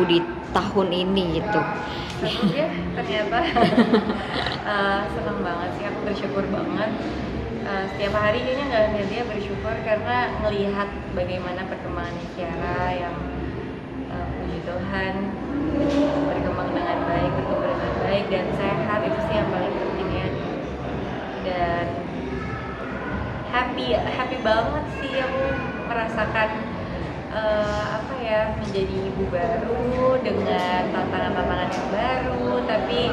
ibu di tahun ini gitu? Seru ya ternyata. Senang banget sih, aku bersyukur banget. Setiap hari kayaknya nggak hanya dia bersyukur karena ngelihat bagaimana perkembangan Kiara yang puji Tuhan berkembang dengan baik, bertumbuh dengan baik dan sehat, itu sih yang paling penting ya. Dan happy banget sih aku merasakan menjadi ibu baru dengan tantangan-tantangan yang baru, tapi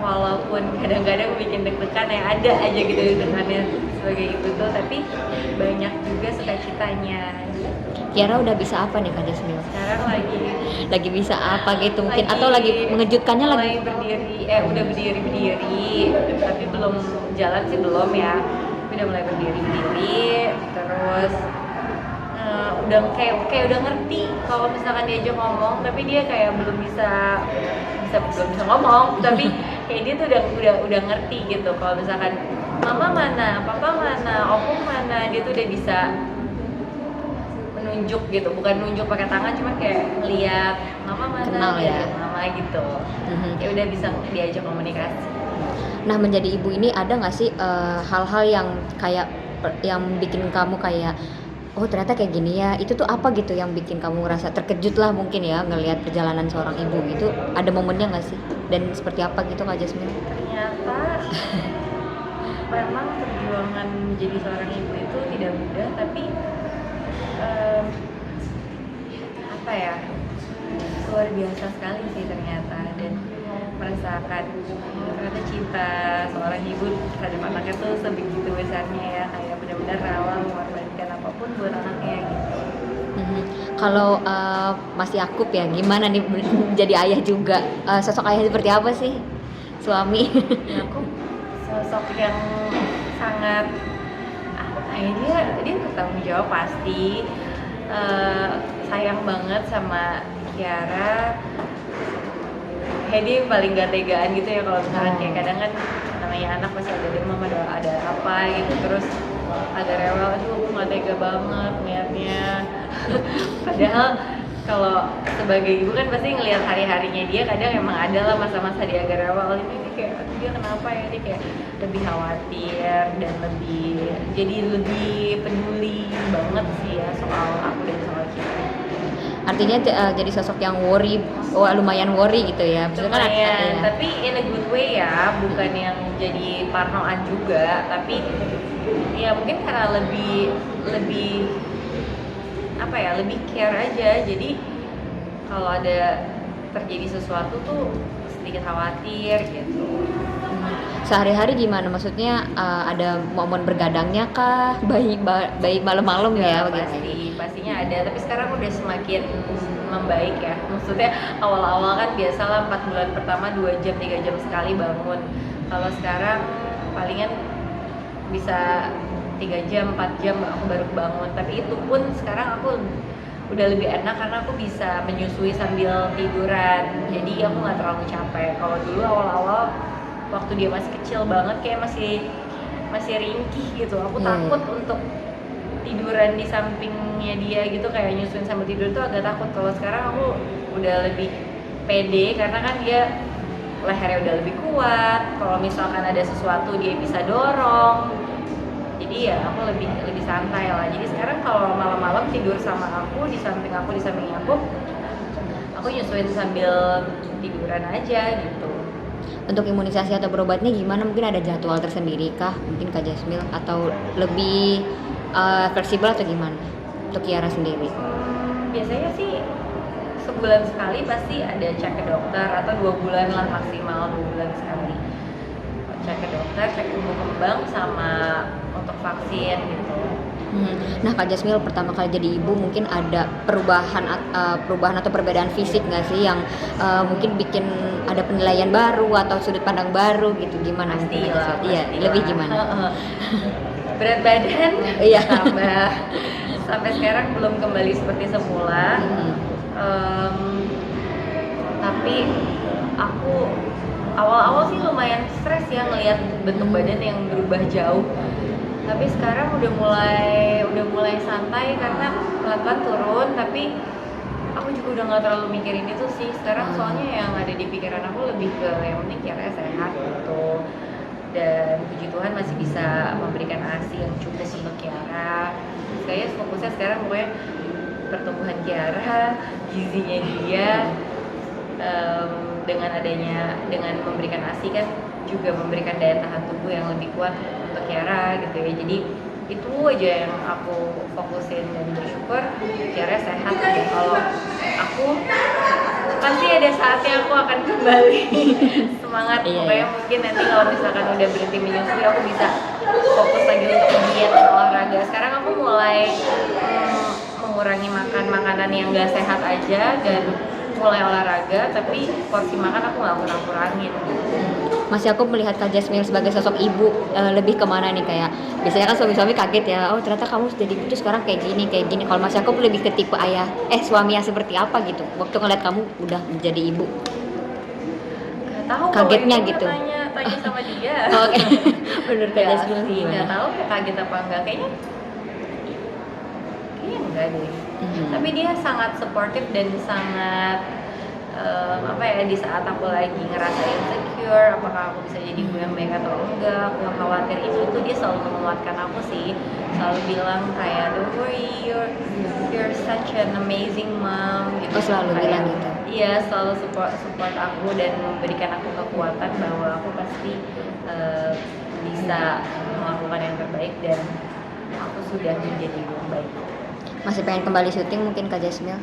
walaupun kadang-kadang bikin deg-degan ya, ada aja gitu deg-degannya sebagai ibu tuh, tapi banyak juga sukacitanya. Kiara udah bisa apa nih Kak Jasmil? Sekarang Lagi bisa apa gitu mungkin, atau lagi mengejutkannya lagi? Udah berdiri, tapi belum jalan sih, belum ya, tapi udah mulai berdiri, terus udah kayak udah ngerti kalau misalkan diajak ngomong, tapi dia kayak belum bisa ngomong, tapi kayak dia tuh udah ngerti gitu kalau misalkan mama mana, papa mana, opung mana, dia tuh udah bisa menunjuk gitu, bukan nunjuk pakai tangan, cuma kayak ngeliat mama mana, kenal ya, mama gitu. Ya udah bisa diajak komunikasi. Nah, menjadi ibu ini ada nggak sih hal-hal yang kayak yang bikin kamu kayak oh ternyata kayak gini ya, itu tuh apa gitu yang bikin kamu ngerasa terkejut lah mungkin ya ngelihat perjalanan seorang ibu gitu, ada momennya nggak sih, dan seperti apa gitu Kak Jasmine? Ternyata memang perjuangan menjadi seorang ibu itu tidak mudah, tapi luar biasa sekali sih ternyata, dan merasakan ternyata cinta seorang ibu terhadap anaknya tuh sebegitu besarnya ya, kayak benar-benar rela mengorbankan apapun buat anaknya gitu. Kalau masih Yakub ya, gimana nih jadi ayah juga, sosok ayah seperti apa sih suami? Yakub sosok yang sangat dia bertanggung jawab pasti, sayang banget sama Kiara. Dia paling gak tegaan gitu ya kalau misalkan kayak kadang kan namanya anak pasti ada demam, ada apa gitu, terus agak rewel, aduh aku gak tega banget ngeliatnya. Padahal kalau sebagai ibu kan pasti ngelihat hari-harinya dia, kadang emang ada lah masa-masa dia agak rewel, ini kayak aduh dia kenapa ya, dia kayak lebih khawatir dan jadi lebih peduli banget sih ya soal aku dan soal kita. Artinya jadi sosok yang lumayan worry gitu ya. Lumayan, tapi in a good way ya, bukan yang jadi parnoan juga, tapi ya mungkin karena lebih care aja. Jadi kalau ada terjadi sesuatu tuh sedikit khawatir gitu. Sehari-hari gimana? Maksudnya ada momen bergadangnya kah? Bayi malam-malam ya? Pastinya ada, tapi sekarang udah semakin membaik ya. Maksudnya awal-awal kan biasalah 4 bulan pertama 2 jam 3 jam sekali bangun. Kalau sekarang palingan bisa 3 jam 4 jam aku baru bangun. Tapi itu pun sekarang aku udah lebih enak karena aku bisa menyusui sambil tiduran. Jadi aku nggak terlalu capek. Kalau dulu awal-awal waktu dia masih kecil banget, kayak masih ringkih gitu, aku takut untuk tiduran di sampingnya dia gitu, kayak nyusuin sambil tidur tuh agak takut. Kalau sekarang aku udah lebih pede karena kan dia lehernya udah lebih kuat, kalau misalkan ada sesuatu dia bisa dorong, jadi ya aku lebih santai lah. Jadi sekarang kalau malam-malam tidur sama aku di samping aku nyusuin sambil tiduran aja gitu. Untuk imunisasi atau berobatnya gimana? Mungkin ada jadwal tersendiri kah? Mungkin Kak Jasmil, atau lebih fleksibel atau gimana? Untuk Kiara sendiri? Biasanya sih sebulan sekali pasti ada cek ke dokter, atau 2 bulan lah maksimal 2 bulan sekali. Cek ke dokter, cek tumbuh kembang sama untuk vaksin gitu. Nah Kak Jasmil, pertama kali jadi ibu mungkin ada perubahan atau perbedaan fisik nggak sih yang mungkin bikin ada penilaian baru atau sudut pandang baru gitu, gimana? Pastilah. Lebih gimana? Berat badan tambah, sampai sekarang belum kembali seperti semula. Tapi aku awal-awal sih lumayan stres ya ngelihat bentuk badan yang berubah jauh. Tapi sekarang udah mulai santai karena pelan-pelan turun, tapi aku juga udah nggak terlalu mikirin itu sih sekarang, soalnya yang ada di pikiran aku lebih ke yang penting Kiara sehat gitu, dan puji Tuhan masih bisa memberikan ASI yang cukup untuk Kiara. Saya fokusnya sekarang pokoknya pertumbuhan Kiara, gizinya dia, dengan memberikan ASI kan juga memberikan daya tahan tubuh yang lebih kuat untuk Kiara gitu ya. Jadi itu aja yang aku fokusin dan bersyukur Kiara sehat. Dan kalau aku pasti ada saatnya aku akan kembali semangat. Pokoknya mungkin nanti kalau misalkan udah berhenti menyusui aku bisa fokus lagi untuk diet dan olahraga. Sekarang aku mulai mengurangi makan makanan yang gak sehat aja dan mulai olahraga, tapi porsi makan aku nggak kurang-kurangin. Masih aku melihat Kak Jasmine sebagai sosok ibu lebih kemana nih, kayak biasanya kan suami-suami kaget ya, oh ternyata kamu jadi ibu tuh sekarang kayak gini. Kalau masih aku lebih ke tipe suami yang seperti apa gitu waktu ngeliat kamu udah menjadi ibu. Gak tahu, kagetnya gitu. Tanya sama dia. Oke. Bener Kak Jasmine sih. Nggak tahu ya kaget apa enggak, kayaknya enggak deh. Tapi dia sangat supportive dan sangat di saat aku lagi ngerasa insecure, apakah aku bisa jadi ibu yang baik atau enggak, aku khawatir itu dia selalu menguatkan aku sih, selalu bilang kayak don't worry, you're such an amazing mom gitu. Selalu bilang gitu. Iya, selalu support aku dan memberikan aku kekuatan bahwa aku pasti bisa melakukan yang terbaik dan aku sudah menjadi ibu yang baik. Masih pengen kembali syuting mungkin Kak Jasmine?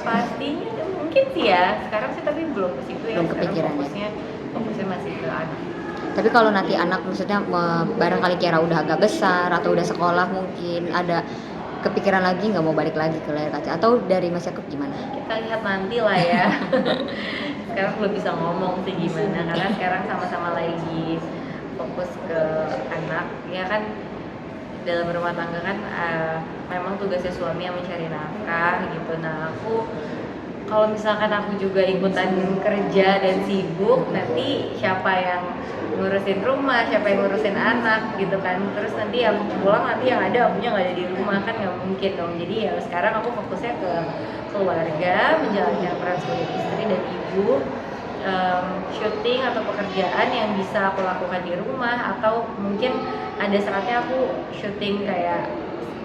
Pastinya mungkin sih ya, sekarang sih tapi belum ke situ ya. Belum kepikiran fokusnya masih ke anak. Tapi kalau nanti anak maksudnya barangkali Kiara udah agak besar atau udah sekolah, mungkin ada kepikiran lagi nggak mau balik lagi ke layar kaca, atau dari Mas Yakub gimana? Kita lihat nanti lah ya. Sekarang belum bisa ngomong sih gimana, karena sekarang sama-sama lagi fokus ke anak ya kan. Dalam rumah tangga kan memang tugasnya suami yang mencari nafkah gitu. Nah aku kalau misalkan aku juga ikutan kerja dan sibuk, nanti siapa yang ngurusin rumah, siapa yang ngurusin anak gitu kan. Terus nanti aku pulang, nanti yang ada akunya nggak ada di rumah, kan nggak mungkin dong. Jadi ya sekarang aku fokusnya ke keluarga, menjalankan peran sebagai istri dan ibu, syuting atau pekerjaan yang bisa aku lakukan di rumah, atau mungkin ada saatnya aku syuting kayak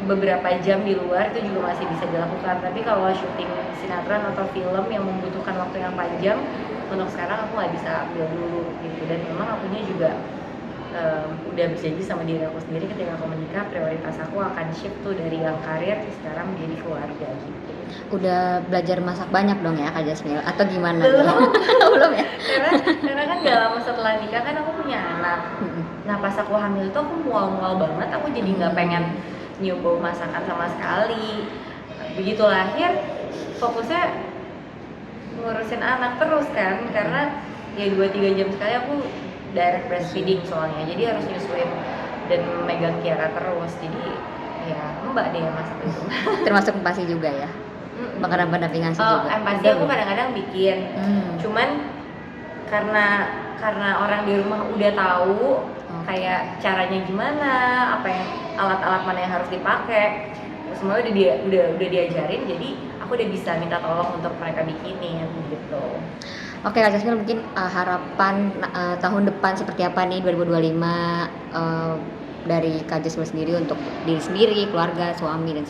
beberapa jam di luar, itu juga masih bisa dilakukan. Tapi kalau syuting sinetron atau film yang membutuhkan waktu yang panjang, untuk sekarang aku nggak bisa ambil dulu gitu. Dan memang akunya juga udah berjanji sama diri aku sendiri, ketika aku menikah prioritas aku akan shift tuh dari yang karir sekarang menjadi keluarga gitu. Udah belajar masak banyak dong ya Kak Jasmine atau gimana? Belum ya, karena kan gak lama setelah nikah kan aku punya anak. Nah pas aku hamil tuh aku mual-mual banget, aku jadi nggak pengen nyoba masakan sama sekali. Begitu lahir fokusnya ngurusin anak terus kan, karena ya 2-3 jam sekali aku direct breastfeeding soalnya, jadi harus nyusuin dan megang Kiara terus. Jadi ya mbak deh yang masak itu. Termasuk empasi juga ya? Makanan pendampingan sih juga? Empasi aku kadang-kadang bikin, cuman karena orang di rumah udah tahu kayak caranya gimana, apa yang alat-alat mana yang harus dipakai, semuanya udah diajarin, jadi aku udah bisa minta tolong untuk mereka bikinin gitu. Oke Kak Jasmine, mungkin harapan tahun depan seperti apa nih 2025 dari Kak Jasmine sendiri untuk diri sendiri, keluarga, suami, dan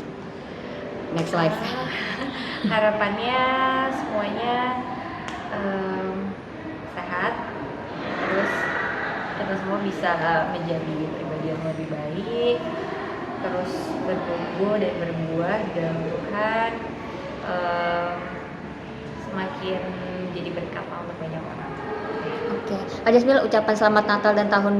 next life? Harapannya semuanya sehat, terus kita semua bisa menjadi pribadi yang lebih baik, terus bertumbuh dan berbuah di dalam Tuhan, semakin jadi berkat untuk banyak orang. Oke, Kak Jasmine, ucapan selamat Natal dan tahun